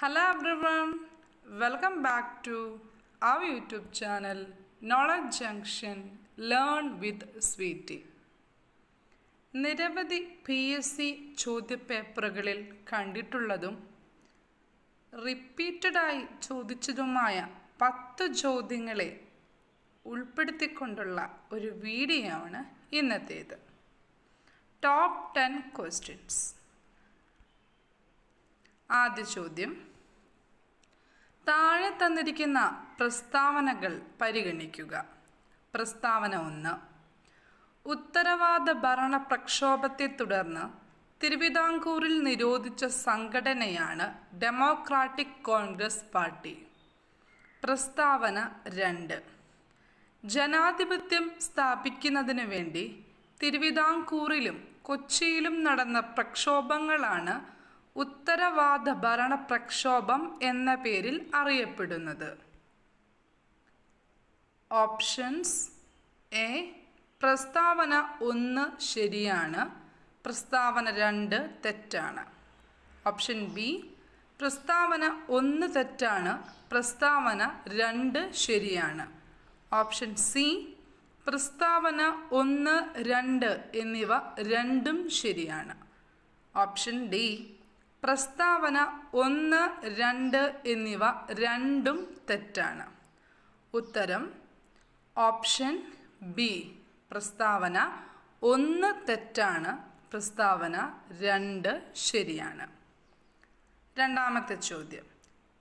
Hello everyone, welcome back to our YouTube channel Knowledge Junction Learn with Sweetie. നിരവധി PSC ചോദ്യപേപ്പറുകളിൽ കണ്ടിട്ടുള്ളതും റിപ്പീറ്റഡായി ചോദിച്ചതുമായ 10 ചോദ്യങ്ങളെ ഉൾപ്പെടുത്തിക്കൊണ്ടുള്ള ഒരു video ആണ് ഇന്നത്തേത്. Top 10 questions. ആദ്യ ചോദ്യം, താഴെ തന്നിരിക്കുന്ന പ്രസ്താവനകൾ പരിഗണിക്കുക. പ്രസ്താവന 1. ഉത്തരവാദ ഭരണ പ്രക്ഷോഭത്തെ തുടർന്ന് തിരുവിതാംകൂറിൽ നിരോധിച്ച സംഘടനയാണ് ഡെമോക്രാറ്റിക് കോൺഗ്രസ് പാർട്ടി. പ്രസ്താവന 2. ജനാധിപത്യം സ്ഥാപിക്കുന്നതിന് വേണ്ടി തിരുവിതാംകൂറിലും കൊച്ചിയിലും നടന്ന പ്രക്ഷോഭങ്ങളാണ് ഉത്തരവാദ ഭരണ പ്രക്ഷോഭം എന്ന പേരിൽ അറിയപ്പെടുന്നത്. ഓപ്ഷൻസ്: എ, പ്രസ്താവന 1 ശരിയാണ്, പ്രസ്താവന 2 തെറ്റാണ്. ഓപ്ഷൻ ബി, പ്രസ്താവന 1 തെറ്റാണ്, പ്രസ്താവന 2 ശരിയാണ്. ഓപ്ഷൻ സി, പ്രസ്താവന 1, 2 എന്നിവ രണ്ടും ശരിയാണ്. ഓപ്ഷൻ ഡി, പ്രസ്താവന 1, 2 എന്നിവ രണ്ടും തെറ്റാണ്. ഉത്തരം ഓപ്ഷൻ ബി, പ്രസ്താവന 1 തെറ്റാണ്, പ്രസ്താവന 2 ശരിയാണ്. രണ്ടാമത്തെ ചോദ്യം,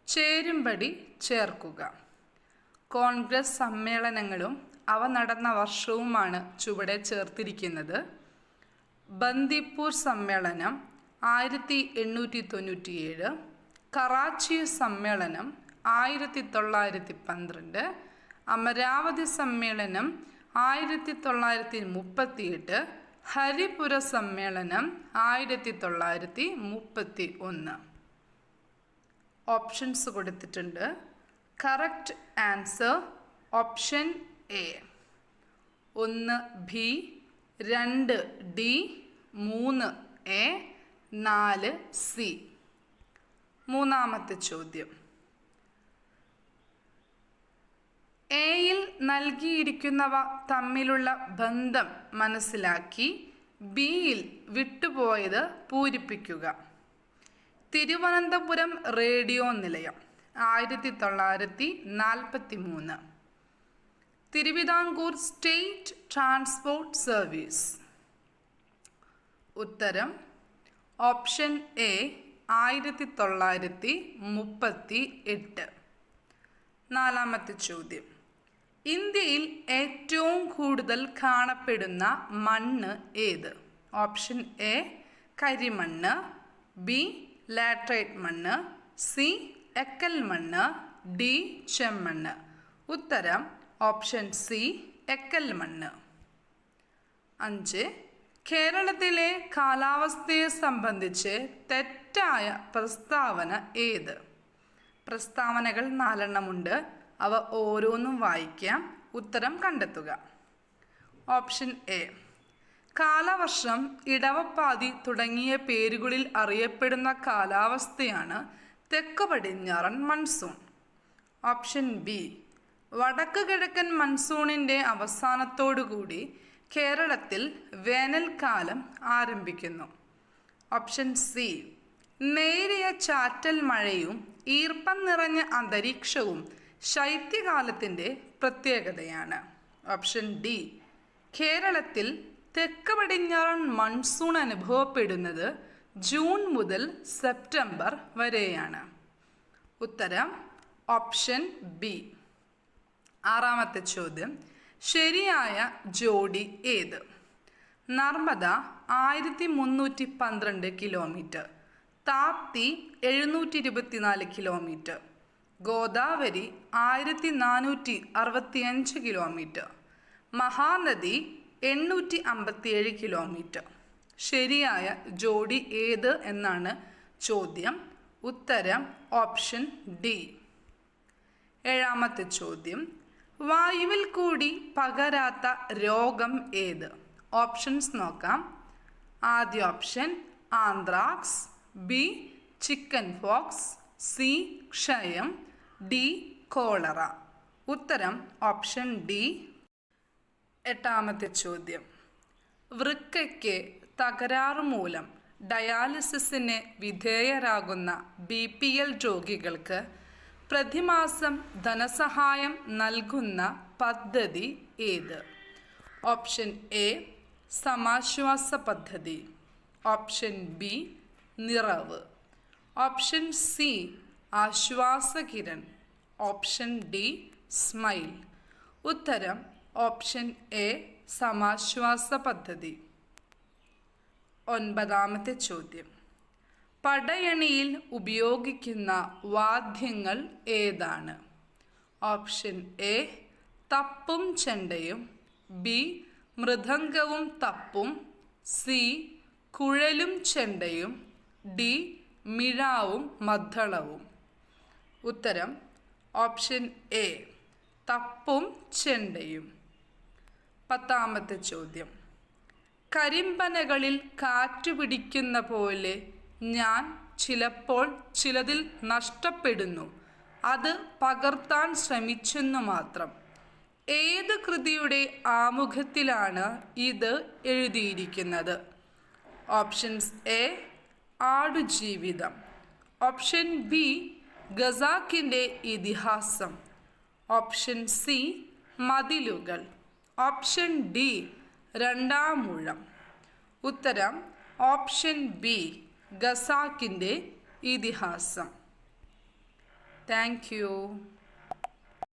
ചേരുംപടി ചേർക്കുക. കോൺഗ്രസ് സമ്മേളനങ്ങളും അവ നടന്ന വർഷവുമാണ് ചുവടെ ചേർത്തിരിക്കുന്നത്. ബന്ദിപ്പൂർ സമ്മേളനം 1897, കറാച്ചി സമ്മേളനം 1912, അമരാവതി സമ്മേളനം 1938, ഹരിപുര സമ്മേളനം 1931. ഓപ്ഷൻസ് കൊടുത്തിട്ടുണ്ട്. Correct answer option A. 1 B, 2 D, 3 A, 4 C. മൂന്നാമത്തെ ചോദ്യം, എയിൽ നൽകിയിരിക്കുന്നവ തമ്മിലുള്ള ബന്ധം മനസ്സിലാക്കി ബിയിൽ വിട്ടുപോയത് പൂരിപ്പിക്കുക. തിരുവനന്തപുരം റേഡിയോ നിലയം 1943. Thiruvithamkoor state transport service. ഉത്തരം ഓപ്ഷൻ എ 1938. നാലാമത്തെ ചോദ്യം, ഇന്ത്യയിൽ ഏറ്റവും കൂടുതൽ കാണപ്പെടുന്ന മണ്ണ് ഏത്? ഓപ്ഷൻ എ കരിമണ്ണ്, ബി ലാറ്ററൈറ്റ് മണ്ണ്, സി എക്കൽ മണ്ണ്, ഡി ചെമ്മണ്ണ്. ഉത്തരം ഓപ്ഷൻ സി എക്കൽ മണ്ണ്. 5. കേരളത്തിലെ കാലാവസ്ഥയെ സംബന്ധിച്ച് തെറ്റായ പ്രസ്താവന ഏത്? പ്രസ്താവനകൾ 4 എണ്ണമുണ്ട്. അവ ഓരോന്നും വായിക്കാം, ഉത്തരം കണ്ടെത്തുക. ഓപ്ഷൻ എ, കാലവർഷം, ഇടവപ്പാതി തുടങ്ങിയ പേരുകളിൽ അറിയപ്പെടുന്ന കാലാവസ്ഥയാണ് തെക്ക് പടിഞ്ഞാറൻ മൺസൂൺ. ഓപ്ഷൻ ബി, വടക്ക് കിഴക്കൻ മൺസൂണിൻ്റെ അവസാനത്തോടുകൂടി കേരളത്തിൽ വേനൽക്കാലം ആരംഭിക്കുന്നു. ഓപ്ഷൻ സി, നേരിയ ചാറ്റൽ മഴയും ഈർപ്പം നിറഞ്ഞ അന്തരീക്ഷവും ശൈത്യകാലത്തിൻ്റെ പ്രത്യേകതയാണ്. ഓപ്ഷൻ ഡി, കേരളത്തിൽ തെക്ക് പടിഞ്ഞാറൻ മൺസൂൺ അനുഭവപ്പെടുന്നത് ജൂൺ മുതൽ സെപ്റ്റംബർ വരെയാണ്. ഉത്തരം ഓപ്ഷൻ ബി. ആറാമത്തെ ചോദ്യം, ശരിയായ ജോഡി ഏത്? Narmada 1312 kilometre, Tapti 724 kilometre, Godavari 1465 kilometre, Mahanadi 857 kilometre. ശരിയായ ജോഡി ഏത് എന്നാണ് ചോദ്യം. ഉത്തരം ഓപ്ഷൻ ഡി. ഏഴാമത്തെ ചോദ്യം, വായുവിൽ കൂടി പകരാത്ത രോഗം ഏത്? ഓപ്ഷൻസ് നോക്കാം. ആദ്യ option anthrax, B chicken pox, C ക്ഷയം, ഡി കോളറ. ഉത്തരം ഓപ്ഷൻ ഡി. എട്ടാമത്തെ ചോദ്യം. വൃക്കയ്ക്ക് തകരാറ് മൂലം ഡയാലിസിസിന് വിധേയരാകുന്ന BPL രോഗികൾക്ക് പ്രതിമാസം ധനസഹായം നൽകുന്ന പദ്ധതി ഏത്? ഓപ്ഷൻ എ സമാശ്വാസ പദ്ധതി, option B Niravu, option C Aswasakiran, option D smile. ഉത്തരം ഓപ്ഷൻ എ സമാശ്വാസ പദ്ധതി. ഒൻപതാമത്തെ ചോദ്യം. പടയണിയിൽ ഉപയോഗിക്കുന്ന വാദ്യങ്ങൾ ഏതാണ്? ഓപ്ഷൻ എ തപ്പും ചെണ്ടയും, ബി മൃദംഗവും തപ്പും, സി കുഴലും ചെണ്ടയും, ഡി മിഴാവും മദ്ദളവും. ഉത്തരം ഓപ്ഷൻ എ തപ്പും ചെണ്ടയും. പത്താമത്തെ ചോദ്യം. കരിമ്പനകളിൽ കാറ്റുപിടിക്കുന്ന പോലെ ഞാൻ ചിലപ്പോൾ ചിലതിൽ നഷ്ടപ്പെടുന്നു, അത് പകർത്താൻ ശ്രമിച്ചെന്നു മാത്രം. ഏത് കൃതിയുടെ ആമുഖത്തിലാണ് ഇത് എഴുതിയിരിക്കുന്നത്? Options A Aadujeevitham, option B ഖസാക്കിൻ്റെ ഇതിഹാസം, option C Mathilukal, option D Randamoozham. ഉത്തരം ഓപ്ഷൻ ബി ഖസാക്കിൻ്റെ ഇതിഹാസം. Thank U.